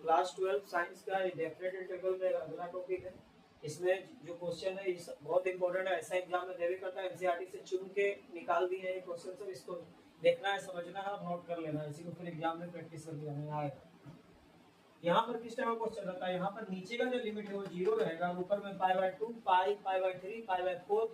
Class 12 science का definite integral में अगला टॉपिक है। इसमें जो क्वेश्चन है ये बहुत इंपॉर्टेंट है, ऐसा एग्जाम में देवी करता है, एनसीईआरटी से चुन के निकाल दिए हैं ये क्वेश्चन। सब इसको देखना है, समझना है और नोट कर लेना है, इसी को फिर एग्जाम में प्रैक्टिस कर लेना आएगा। यहाँ पर किस टाइम क्वेश्चन रहता है, यहाँ पर नीचे का जो लिमिट है वो 0 रहेगा और ऊपर में π/2, π/3, π/4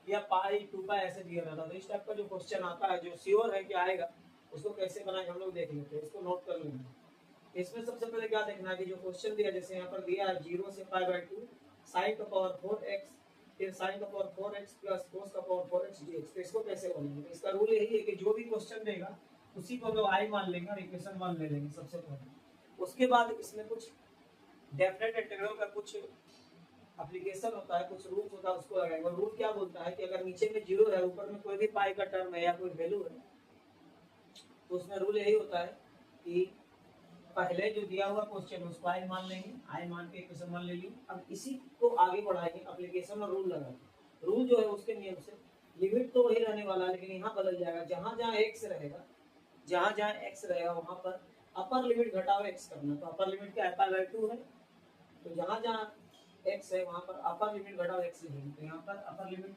या π/2 ऐसे दिया रहता है। तो इस टाइप का जो क्वेश्चन आता है, जो श्योर है कि आएगा, उसको कैसे बनाएंगे हम लोग देख लेते हैं, इसको नोट कर लेंगे। इसमें सबसे पहले क्या देखना है कि जो क्वेश्चन दिया, जैसे यहाँ पर दिया है 0 से π/2 sin का पावर 4x, फिर sin का पावर 4x प्लस cos का पावर 4x dx। तो इसको कैसे बनाएंगे, तो इसका रूल यही है कि जो भी क्वेश्चन देगा उसी को हम लोग i मान लेंगे और इक्वेशन 1 ले लेंगे सबसे पहले। उसके बाद इसमें कुछ डेफिनेट इंटीग्रल का कुछ एप्लीकेशन होता है, कुछ रूल्स होता है, उसको लगाएंगे। रूल क्या बोलता है कि अगर नीचे में 0 है, ऊपर में कोई भी पाई का टर्म है या कोई वैल्यू है, तो उसमें रूल यही होता है कि पहले जो दिया हुआ क्वेश्चन है उसको आई मान लेंगे, आई मान के इक्वेशन 1 ले ली। अब इसी को आगे बढ़ाएंगे, एप्लीकेशन और रूल लगाएंगे। रूल जो है उसके नियम से लिमिट तो वही रहने वाला है, लेकिन यहाँ बदल जाएगा। जहां जहां x रहेगा, जहां जहां x रहेगा वहां पर अपर लिमिट घटाओ x करना। तो अपर लिमिट क्या है, π/2 है, तो जहां जहां x है वहां पर अपर लिमिट घटाओ x लिखेंगे। तो यहाँ पर अपर लिमिट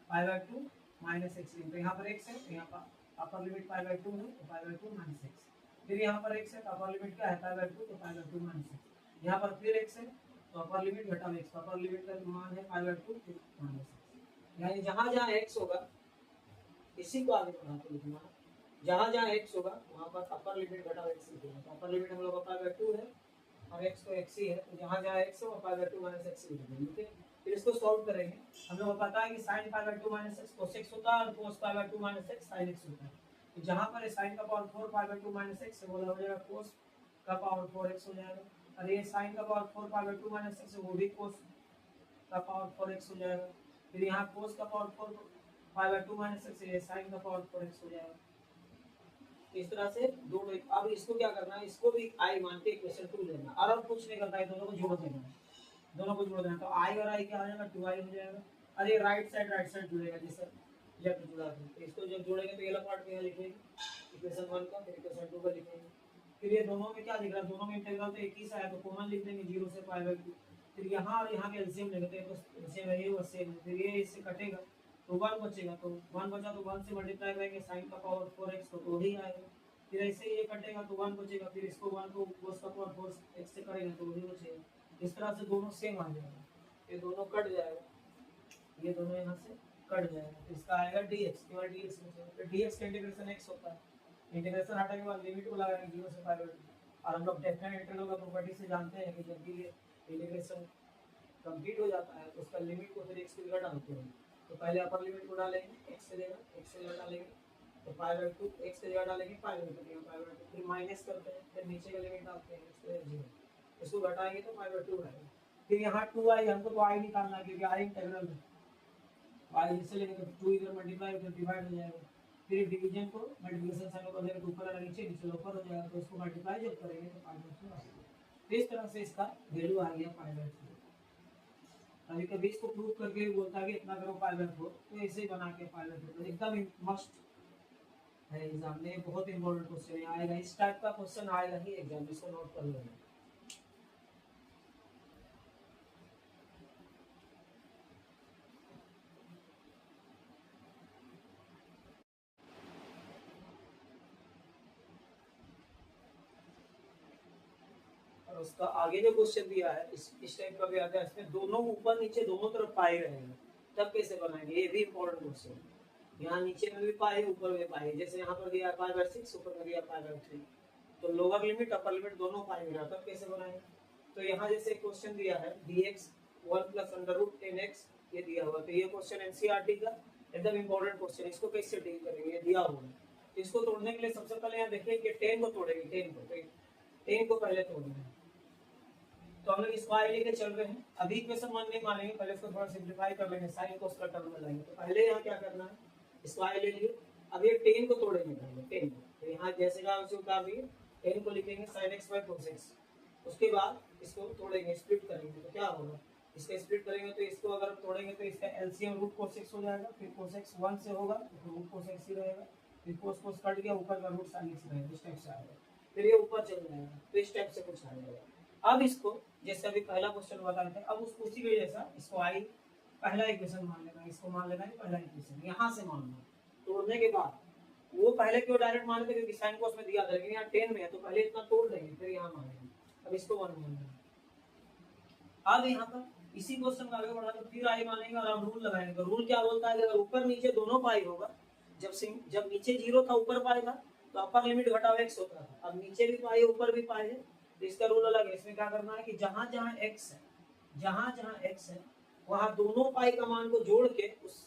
π/2 माइनस x लिखेंगे। तो यहाँ पर x है, तो यहाँ पर अपर लिमिट π/2 है, तो π/2 माइनस x। फिर यहाँ पर x है, तो अपर लिमिट क्या है, π/2, तो π/2 माइनस x। यहाँ पर फिर x है, तो अपर लिमिट घटाओ x, तो अपर लिमिट का मान है π/2 फिर माइनस x। यानी जहां जहां x होगा इसी को आगे बढ़ाते लिखना, जहां जहां x होगा वहां पर अपर लिमिट घटाओ x लिखेंगे। तो अपर लिमिट हम लोग का π/2 है और x तो x ही है, तो जहां जहां x हो π/2 माइनस x लिख देंगे। ठीक है, फिर इसको सॉल्व करेंगे। हम लोग को पता है कि sin π/2 minus x cos x होता है और cos π/2 minus x sin x होता है। तो जहां पर sin का पावर 4 π/2 माइनस x है, वो हो जाएगा cos का पावर 4x हो जाएगा, और ये sin का पावर 4 π/2 माइनस x है, वो भी cos का पावर 4x हो जाएगा। फिर यहाँ cos का पावर 4 π/2 माइनस x है, sin का पावर 4x हो जाएगा। इस तरह से दोनों। अब इसको क्या करना है, इसको भी i मान के इक्वेशन 2 लेना, और कुछ नहीं करना है, दोनों को जोड़ देना है, दोनों को जोड़ देना। तो i और i क्या आ जाएगा, 2i हो जाएगा। अरे राइट साइड जुड़ेगा, जैसे लेफ्ट जुड़ा है। तो इसको जब जोड़ेंगे तो ये वाला पार्ट यहाँ लिखेंगे इक्वेशन 1 का, फिर इक्वेशन 2 का लिखेंगे। फिर ये दोनों में क्या दिख रहा है, दोनों में इंटीग्रल तो एक ही सा है, तो कॉमन लिख देंगे 0 से π/2। फिर यहाँ और यहाँ के एलसीएम लेंगे, तो एलसीएम है ये वो सेम। फिर ये इससे कटेगा तो 1 बचेगा, तो 1 बचा तो 1 से मल्टीप्लाई करेंगे, sin का पावर 4x तो वही आएगा। फिर ऐसे ही ये कटेगा तो 1 बचेगा, फिर इसको 1 को cos का पावर 4x से करेंगे तो वही बचेगा। इस तरह से दोनों सेम आ जाएगा, ये दोनों कट जाएगा, ये दोनों यहाँ से कट जाएगा। तो इसका आएगा dx, केवल dx बचेगा। फिर dx का इंटीग्रेशन x होता है, इंटीग्रेशन हटाने के बाद लिमिट को लगाएंगे 0 से π/2। और हम लोग डेफिनेट इंटीग्रल का प्रॉपर्टी से जानते हैं कि जब भी ये इंटीग्रेशन कंप्लीट हो जाता है तो उसका लिमिट को फिर x की जगह डालते हैं। तो पहले अपर लिमिट को डालेंगे x से देगा, x से जगह डालेंगे तो π/2, x की जगह डालेंगे π/2, फिर माइनस करते हैं, फिर नीचे का लिमिट डालते हैं x से 0, इसको घटाएंगे तो π/2 आएगा। फिर यहाँ 2i, हमको तो i निकालना है क्योंकि i इंटीग्रल है, i जिससे लेंगे तो 2 इधर मल्टीप्लाई उधर डिवाइड हो जाएगा। फिर डिवीजन को मल्टीप्लिकेशन साइन को बदलेंगे तो ऊपर वाला नीचे, नीचे ऊपर हो जाएगा, तो इसको मल्टीप्लाई जब करेंगे तो π/2 आएगा। तो इस तरह से इसका वैल्यू आ गया π/2। कभी कभी इसको प्रूव करके भी बोलता है कि इतना करो π/4, तो ऐसे ही बना के π/4, तो एकदम मस्ट है एग्जाम में, बहुत इंपॉर्टेंट क्वेश्चन आएगा, इस टाइप का क्वेश्चन आएगा ही एग्जाम, इसको नोट कर लेना। और उसका आगे जो क्वेश्चन दिया है इस टाइप का भी आता है, इसमें दोनों ऊपर नीचे दोनों तरफ पाई रहेंगे, तब कैसे बनाएंगे, ये भी इंपॉर्टेंट क्वेश्चन है। यहाँ नीचे में भी पाई, ऊपर में पाई, जैसे यहाँ पर दिया π/6, ऊपर में दिया π/3, तो लोअर लिमिट अपर लिमिट दोनों पाई में, तब कैसे बनाएंगे। तो यहाँ जैसे क्वेश्चन दिया है dx 1 + √10x, ये दिया हुआ, तो ये क्वेश्चन एनसीईआरटी का एकदम इंपॉर्टेंट क्वेश्चन, इसको कैसे डील करेंगे, ये दिया हुआ है। इसको तोड़ने के लिए सबसे पहले यहाँ देखिए कि 10 को तोड़ेंगे, 10 को पहले तोड़ेंगे। तो हम लोग इसको आई लेके चल रहे हैं, अभी इक्वेशन 1 नहीं मानेंगे, पहले इसको थोड़ा सिंपलीफाई कर लेंगे, sin को उसका टर्म में लाएंगे। तो पहले यहाँ क्या करना है, इसको आई ले लिए, अब ये 10 को तोड़ेंगे पहले, 10 को, तो यहाँ जैसे का उसे उतार दिए, 10 को लिखेंगे sin x/cos x। उसके बाद इसको तोड़ेंगे, स्प्लिट करेंगे, तो क्या होगा, इसका स्प्लिट करेंगे तो इसको अगर तोड़ेंगे तो इसका एलसीएम √cos x हो जाएगा, फिर cos x 1 से होगा तो √cos x ही रहेगा, फिर cos cos कट गया, ऊपर का √sin x रहेगा, इस टाइप से आएगा। फिर ये ऊपर चल जाएगा, तो इस टाइप से कुछ आएगा। अब इसको जैसे अभी पहला क्वेश्चन बता रहे थे, अब उसको उसी के जैसा इसको आई पहला इक्वेशन मान लेना, इसको मान लेना है पहला इक्वेशन, यहाँ से मानना तोड़ने के बाद। वो पहले क्यों डायरेक्ट मान लेते क्योंकि साइन कोस में दिया था, लेकिन यहाँ 10 में है तो पहले इतना तोड़ देंगे फिर यहाँ मानेंगे। अब इसको 1 मान लेंगे। अब यहाँ पर इसी क्वेश्चन का आगे बढ़ा तो फिर आई मानेंगे और अब रूल लगाएंगे। तो रूल क्या बोलता है कि अगर ऊपर नीचे दोनों पाई होगा, जब नीचे 0 था ऊपर पाई था तो अपर लिमिट घटाओ x होता था, अब नीचे भी पाई ऊपर भी पाई है तो इसका रूल अलग है। इसमें क्या करना है कि जहां जहां x है, जहां जहां x है वहां दोनों पाई का मान को जोड़ के उस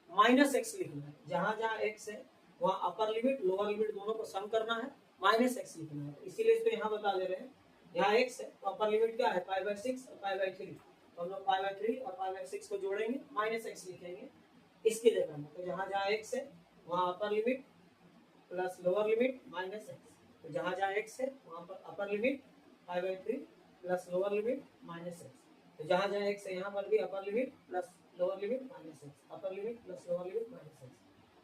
माइनस x लिखना है। जहां जहां x है वहां अपर लिमिट लोअर लिमिट दोनों को सम करना है, माइनस x लिखना है। इसीलिए इसको यहाँ बता दे रहे हैं, यहाँ x है तो अपर लिमिट क्या है π/6 और π/3, तो हम लोग π/3 और π/6 को जोड़ेंगे माइनस x लिखेंगे इसकी जगह में। तो जहां जहां x है वहां upper limit plus lower limit minus x, तो जहां जहां x है वहां पर upper limit π/3 plus lower limit minus x, तो जहां जहां x है यहाँ पर भी upper limit plus lower limit minus x, upper limit plus lower limit minus x,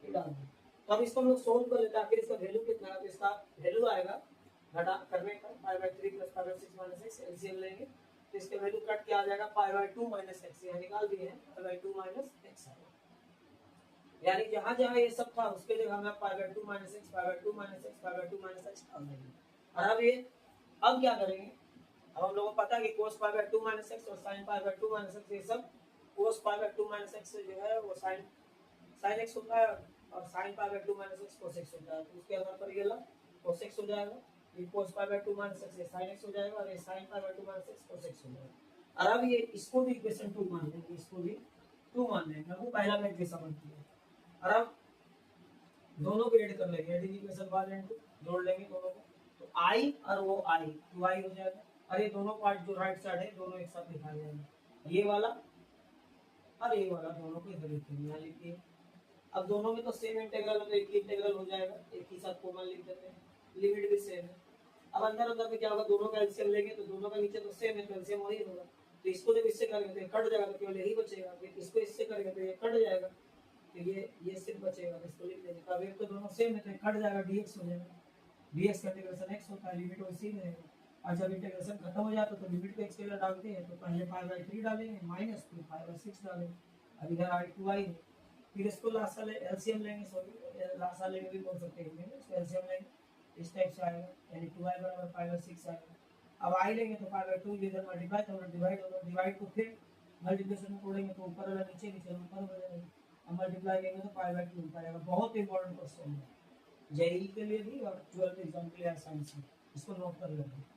ये डाल दें। तो अब इसको हम लोग सोल्व कर लेते हैं, आखिर इसका वैल्यू कितना है, तो इसका वैल्यू आएगा घटा करने का π/3 प्लस π/6 माइनस x, एलसीएम लेंगे तो इसका वैल्यू कट के आ जाएगा π/2 माइनस x, यहाँ निकाल दिए हैं π/2 माइनस x आएगा। यानी जहां जहां ये सब था उसके जगह में π/2 minus x, π/2 minus x, π/2 minus x डाल देंगे। और अब ये अब क्या करेंगे, अब हम लोगों को पता है कि cos π/2 माइनस x और sin π/2 माइनस x, ये सब cos π/2 माइनस x जो है वो sin x होता है और sin π/2 minus x cos x होता है, तो उसके आधार पर ये ला cos x हो जाएगा, ये cos π/2 माइनस x ये sin x हो जाएगा और ये sin π/2 minus x cos x हो जाएगा। और अब ये इसको भी इक्वेशन 2 मान लेंगे, इसको भी 2 मान लेंगे, वो पहला में जैसा बनती है। और अब दोनों को ऐड कर लेंगे, ऐड इक्वेशन 1 और 2 जोड़ लेंगे दोनों को, तो i और वो i 2i हो जाएगा। और ये दोनों पार्ट जो राइट साइड है दोनों एक साथ लिखा जाएगा, ये वाला और ये वाला दोनों को इधर लिखेंगे, यहाँ लिखिए। अब दोनों में तो सेम इंटीग्रल है तो एक ही इंटीग्रल हो जाएगा, एक ही साथ कॉमन लिख देते हैं, लिमिट भी सेम है। अब अंदर अंदर में क्या होगा, दोनों का एलसीएम लेंगे तो दोनों का नीचे तो सेम है तो एलसीएम वही होगा, तो इसको जब इससे करेंगे तो ये कट जाएगा तो केवल यही बचेगा, फिर इसको इससे करेंगे तो ये कट जाएगा तो ये सिर्फ बचेगा, इसको लिख देंगे। अब एक तो दोनों सेम है तो कट जाएगा, dx हो जाएगा, dx का इंटीग्रेशन x होता है, लिमिट वैसे ही रहेगा। और जब इंटीग्रेशन खत्म हो जाता तो लिमिट को x के लिए डालते हैं, तो पहले π/3 डालेंगे माइनस फिर π/6 डालेंगे। अब इधर आई 2i है, फिर इसको लास्ट वाले एलसीएम लेंगे, सॉरी लास्ट वाले भी बोल सकते हैं, इसको एलसीएम लेंगे इस टाइप से आएगा, यानी 2i बराबर π/6 आएगा। अब i लेंगे तो π/2 इधर मल्टीप्लाई होगा, डिवाइड होगा, डिवाइड को फिर मल्टीप्लिकेशन में तोड़ेंगे तो ऊपर वाला नीचे नीचे ऊपर हो जाएगा, अब मल्टीप्लाई करेंगे तो π/2 पाएगा। बहुत इंपॉर्टेंट क्वेश्चन है जेईई के लिए भी और 12th एग्जाम के लिए आसान से, इसको नोट कर लेंगे।